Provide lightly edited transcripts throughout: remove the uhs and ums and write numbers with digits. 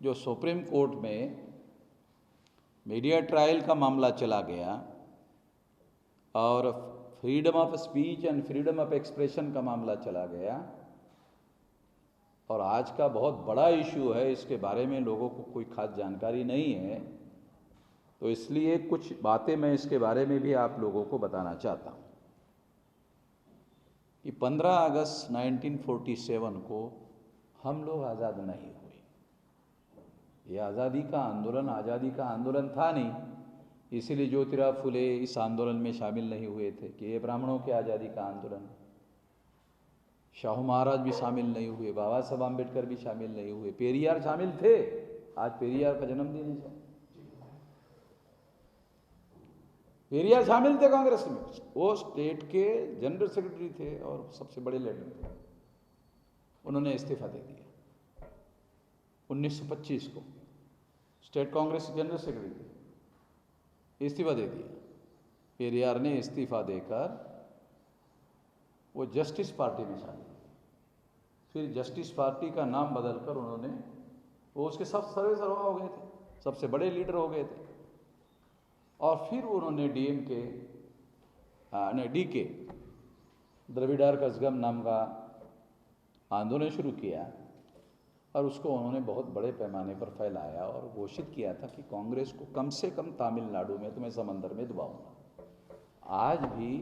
जो supreme court में media trial का मामला चला गया और freedom of speech and freedom of expression का मामला चला गया, और आज का बहुत बड़ा इशू है, इसके बारे में लोगों को कोई खास जानकारी नहीं है, तो इसलिए कुछ बातें मैं इसके बारे में भी आप लोगों को बताना चाहता हूँ कि 15 अगस्त 1947 को हम लोग आज़ाद नहीं हुए। ये आज़ादी का आंदोलन था नहीं, इसीलिए ज्योतिराव फुले इस आंदोलन में शामिल नहीं हुए थे कि ये ब्राह्मणों की आज़ादी का आंदोलन। शाहू महाराज भी शामिल नहीं हुए, बाबा साहब आम्बेडकर भी शामिल नहीं हुए, पेरियार शामिल थे। आज पेरियार का जन्मदिन है। पेरियार शामिल थे कांग्रेस में, वो स्टेट के जनरल सेक्रेटरी थे और सबसे बड़े लीडर थे। उन्होंने इस्तीफा दे दिया 1925 को, स्टेट कांग्रेस जनरल सेक्रेटरी थे, इस्तीफा दे दिया। पेरियार ने इस्तीफा देकर वो जस्टिस पार्टी में शामिल हुए। फिर जस्टिस पार्टी का नाम बदलकर उन्होंने, वो उसके सब सर्वे सर्वा हो गए थे, सबसे बड़े लीडर हो गए थे। और फिर उन्होंने डीके द्रविडार कज़गम नाम का आंदोलन शुरू किया और उसको उन्होंने बहुत बड़े पैमाने पर फैलाया और घोषित किया था कि कांग्रेस को कम से कम तमिलनाडु में तो मैं समंदर में दबाऊंगा। आज भी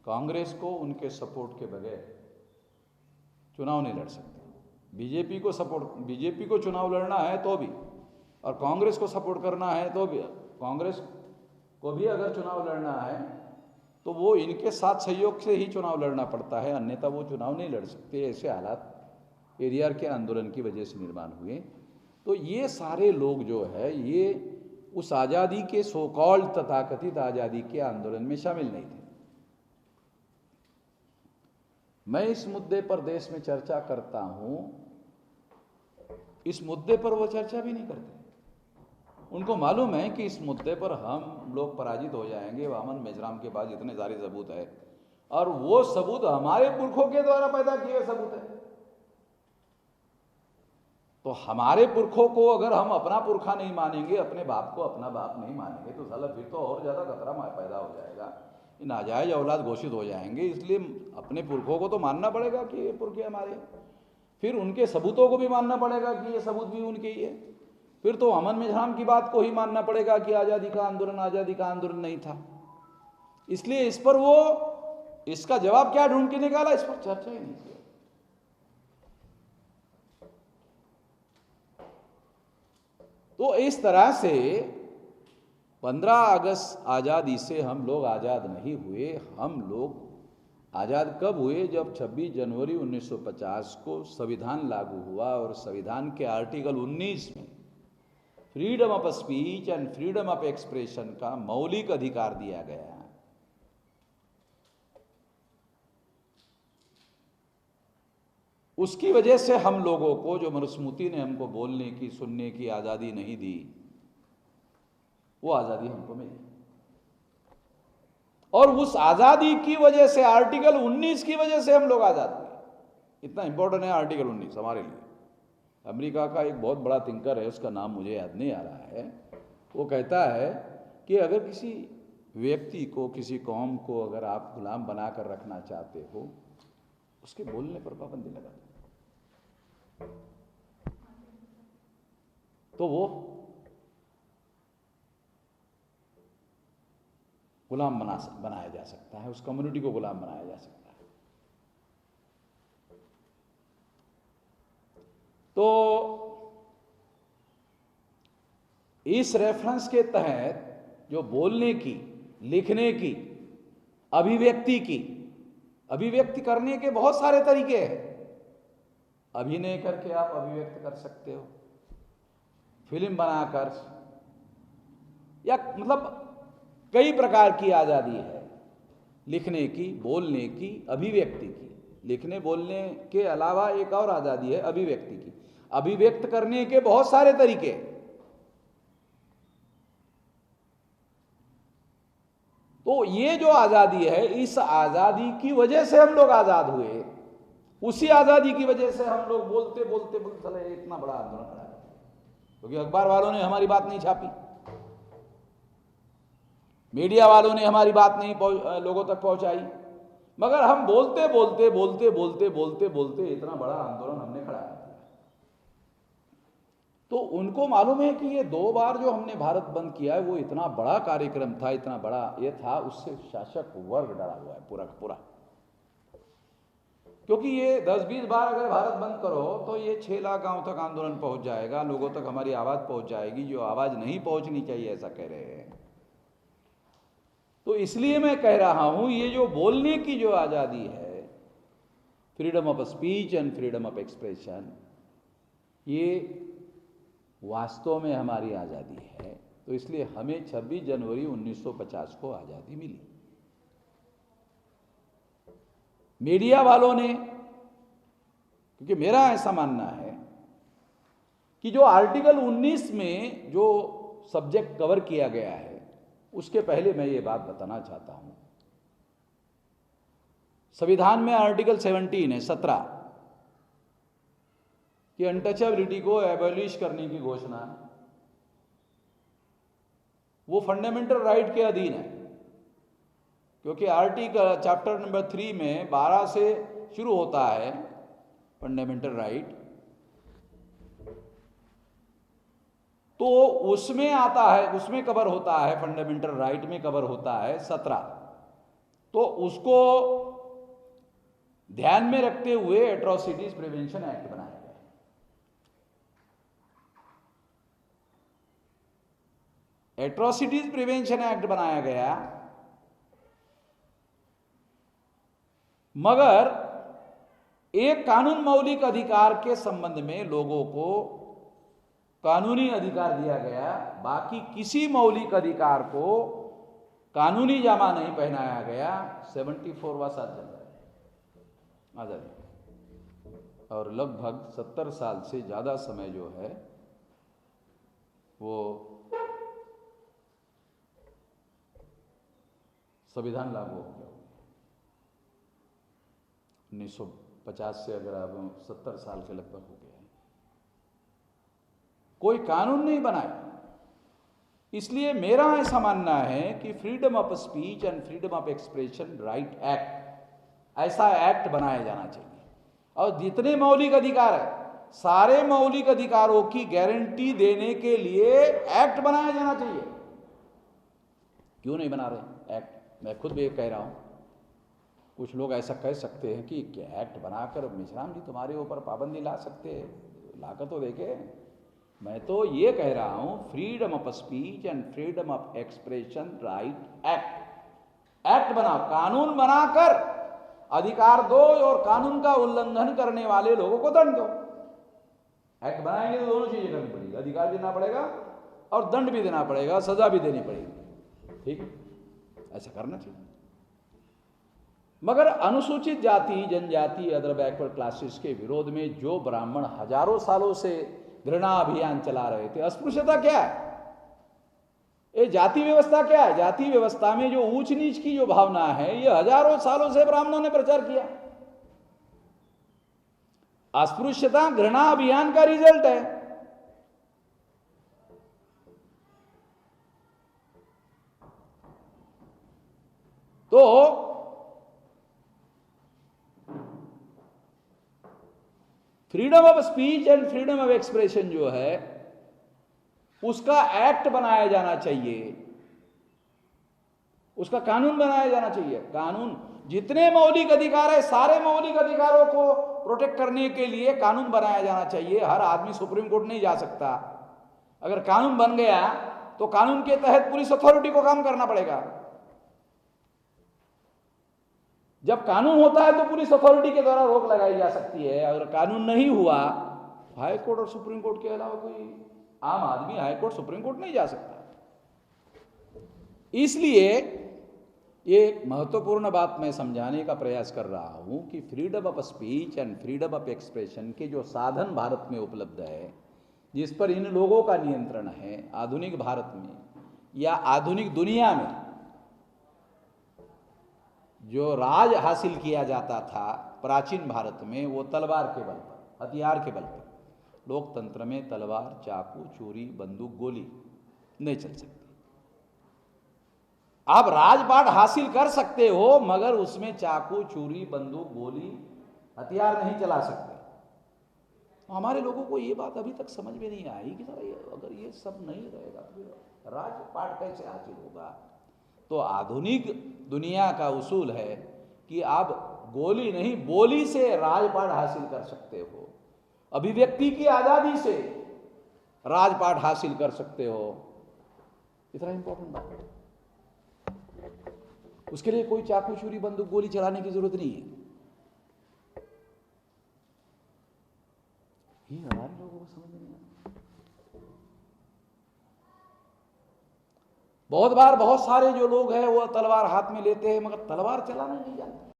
कांग्रेस को उनके सपोर्ट के बगैर चुनाव नहीं लड़ सकते। बीजेपी को चुनाव लड़ना है तो भी, और कांग्रेस को सपोर्ट करना है तो भी, कांग्रेस को भी अगर चुनाव लड़ना है तो वो इनके साथ सहयोग से ही चुनाव लड़ना पड़ता है, अन्यथा वो चुनाव नहीं लड़ सकते। ऐसे हालात पेरियार के आंदोलन की वजह से निर्माण हुए। तो ये सारे लोग जो है ये उस आज़ादी के सो कॉल्ड तथाकथित आज़ादी के आंदोलन में शामिल नहीं थे। मैं इस मुद्दे पर देश में चर्चा करता हूं, इस मुद्दे पर वो चर्चा भी नहीं करते। उनको मालूम है कि इस मुद्दे पर हम लोग पराजित हो जाएंगे। वामन मेजराम के पास इतने सारे सबूत है, और वो सबूत हमारे पुरखों के द्वारा पैदा किए हुए सबूत है। तो हमारे पुरखों को अगर हम अपना पुरखा नहीं मानेंगे, अपने बाप को अपना बाप नहीं मानेंगे, तो साला फिर तो और ज़्यादा खतरा पैदा हो जाएगा, नाजायज औलाद घोषित हो जाएंगे। इसलिए अपने पुरखों को तो मानना पड़ेगा कि ये पुरखे हमारे, फिर उनके सबूतों को भी मानना पड़ेगा कि ये सबूत भी उनके ही है। फिर तो अमन मेजराम की बात को ही मानना पड़ेगा कि आज़ादी का आंदोलन नहीं था। इसलिए इस पर वो इसका जवाब क्या ढूंढ के निकाला, इस पर चर्चा ही नहीं किया। तो इस तरह से 15 अगस्त आज़ादी से हम लोग आज़ाद नहीं हुए। हम लोग आज़ाद कब हुए? जब 26 जनवरी 1950 को संविधान लागू हुआ और संविधान के आर्टिकल 19 में freedom of speech and freedom of expression का मौलिक अधिकार दिया गया। उसकी वजह से हम लोगों को, जो मनुस्मृति ने हमको बोलने की सुनने की आज़ादी नहीं दी, वो आज़ादी हमको मिली। और उस आज़ादी की वजह से, आर्टिकल 19 की वजह से हम लोग आज़ाद हुए। इतना इंपॉर्टेंट है आर्टिकल 19 हमारे लिए। अमेरिका का एक बहुत बड़ा थिंकर है, उसका नाम मुझे याद नहीं आ रहा है, वो कहता है कि अगर किसी व्यक्ति को, किसी कौम को अगर आप गुलाम बनाकर रखना चाहते हो, उसके बोलने पर पाबंदी लगा दो, तो वो गुलाम बनाया जा सकता है, उस कम्युनिटी को गुलाम बनाया जा सकता है। तो इस रेफरेंस के तहत जो बोलने की, लिखने की, अभिव्यक्ति करने के बहुत सारे तरीके हैं। अभिनय करके आप अभिव्यक्त कर सकते हो, फिल्म बनाकर, या मतलब कई प्रकार की आज़ादी है, लिखने की, बोलने की, अभिव्यक्ति की। लिखने बोलने के अलावा एक और आज़ादी है अभिव्यक्ति की। अभिव्यक्त करने के बहुत सारे तरीके। तो ये जो आज़ादी है, इस आज़ादी की वजह से हम लोग आज़ाद हुए। उसी आज़ादी की वजह से हम लोग बोलते बोलते इतना बड़ा आंदोलन खड़ा है। क्योंकि अखबार वालों ने हमारी बात नहीं छापी, मीडिया वालों ने हमारी बात नहीं लोगों तक पहुंचाई, मगर हम बोलते बोलते बोलते बोलते बोलते बोलते इतना बड़ा आंदोलन हमने खड़ा कर दिया। तो उनको मालूम है कि ये 2 बार जो हमने भारत बंद किया है वो इतना बड़ा कार्यक्रम था, इतना बड़ा ये था, उससे शासक वर्ग डरा हुआ है पूरा का पूरा। क्योंकि ये 10-20 बार अगर भारत बंद करो तो ये 6 लाख गांव तक आंदोलन पहुंच जाएगा, लोगों तक हमारी आवाज पहुंच जाएगी, जो आवाज नहीं पहुंचनी चाहिए, ऐसा कह रहे हैं। तो इसलिए मैं कह रहा हूं ये जो बोलने की जो आजादी है, freedom of speech and freedom of expression, ये वास्तव में हमारी आजादी है। तो इसलिए हमें 26 जनवरी 1950 को आजादी मिली। मीडिया वालों ने, क्योंकि मेरा ऐसा मानना है कि जो आर्टिकल 19 में जो सब्जेक्ट कवर किया गया है, उसके पहले मैं ये बात बताना चाहता हूं। संविधान में आर्टिकल 17 है 17 कि अनटचेबिलिटी को एबॉलिश करने की घोषणा, वो फंडामेंटल राइट के अधीन है। क्योंकि आर्टिकल चैप्टर नंबर 3 में 12 से शुरू होता है फंडामेंटल राइट, तो उसमें आता है, उसमें कवर होता है, फंडामेंटल राइट में कवर होता है 17। तो उसको ध्यान में रखते हुए एट्रोसिटीज प्रिवेंशन एक्ट बनाया गया। एट्रोसिटीज प्रिवेंशन एक्ट बनाया गया, मगर एक कानून मौलिक अधिकार के संबंध में लोगों को कानूनी अधिकार दिया गया, बाकी किसी मौलिक अधिकार को कानूनी जामा नहीं पहनाया गया। 74वां साल चल रहा है आजादी, और लगभग 70 साल से ज्यादा समय जो है वो संविधान लागू हो गया। 1950 से अगर अब 70 साल के लगभग हो गया है, कोई कानून नहीं बनाया। इसलिए मेरा ऐसा मानना है कि freedom of speech and freedom of expression right act, ऐसा एक्ट बनाया जाना चाहिए। और जितने मौलिक अधिकार है, सारे मौलिक अधिकारों की गारंटी देने के लिए एक्ट बनाया जाना चाहिए। क्यों नहीं बना रहे एक्ट? मैं खुद भी कह रहा हूं। कुछ लोग ऐसा कह सकते हैं कि क्या एक्ट बनाकर मिश्राम जी तुम्हारे ऊपर पाबंदी ला सकते हैं, लाकर तो देखे। मैं तो ये कह रहा हूं freedom of speech and freedom of expression right act, act बनाओ, कानून बनाकर अधिकार दो और कानून का उल्लंघन करने वाले लोगों को दंड दो। एक्ट बनाएंगे तो दोनों चीजें करनी पड़ेगी, अधिकार देना पड़ेगा और दंड भी देना पड़ेगा, सजा भी देनी पड़ेगी। ठीक है, ऐसा करना चाहिए। मगर अनुसूचित जाति, जनजाति, अदर बैकवर्ड क्लासेस के विरोध में जो ब्राह्मण हजारों सालों से घृणा अभियान चला रहे थे, अस्पृश्यता क्या है, ये जाति व्यवस्था क्या है, जाति व्यवस्था में जो ऊंच नीच की जो भावना है, ये हजारों सालों से ब्राह्मणों ने प्रचार किया। अस्पृश्यता घृणा अभियान का रिजल्ट है। तो freedom of speech and freedom of expression जो है, उसका एक्ट बनाया जाना चाहिए, उसका कानून बनाया जाना चाहिए। कानून, जितने मौलिक अधिकार है, सारे मौलिक अधिकारों को प्रोटेक्ट करने के लिए कानून बनाया जाना चाहिए। हर आदमी सुप्रीम कोर्ट नहीं जा सकता। अगर कानून बन गया तो कानून के तहत पुलिस अथॉरिटी को काम करना पड़ेगा। जब कानून होता है तो पुलिस अथॉरिटी के द्वारा रोक लगाई जा सकती है। अगर कानून नहीं हुआ, हाई कोर्ट और सुप्रीम कोर्ट के अलावा कोई आम आदमी हाई कोर्ट, सुप्रीम कोर्ट नहीं जा सकता। इसलिए ये महत्वपूर्ण बात मैं समझाने का प्रयास कर रहा हूं कि freedom of speech and freedom of expression के जो साधन भारत में उपलब्ध है, जिस पर इन लोगों का नियंत्रण है, आधुनिक भारत में या आधुनिक दुनिया में जो राज हासिल किया जाता था प्राचीन भारत में, वो तलवार के बल पर, हथियार के बल पर। लोकतंत्र में तलवार, चाकू, छुरी, बंदूक, गोली नहीं चल सकती। आप राजपाट हासिल कर सकते हो, मगर उसमें चाकू, छुरी, बंदूक, गोली, हथियार नहीं चला सकते। हमारे लोगों को ये बात अभी तक समझ में नहीं आई कि अगर ये सब नहीं रहेगा तो राजपाट कैसे हासिल होगा। तो आधुनिक दुनिया का उसूल है कि आप गोली नहीं, बोली से राजपाट हासिल कर सकते हो, अभिव्यक्ति की आजादी से राजपाट हासिल कर सकते हो। इतना इंपॉर्टेंट बात है। उसके लिए कोई चाकू, छुरी, बंदूक, गोली चलाने की जरूरत नहीं है। ये हमारे लोगों को समझ नहीं आता। बहुत बार बहुत सारे जो लोग हैं वो तलवार हाथ में लेते हैं, मगर तलवार चलाना नहीं जानते।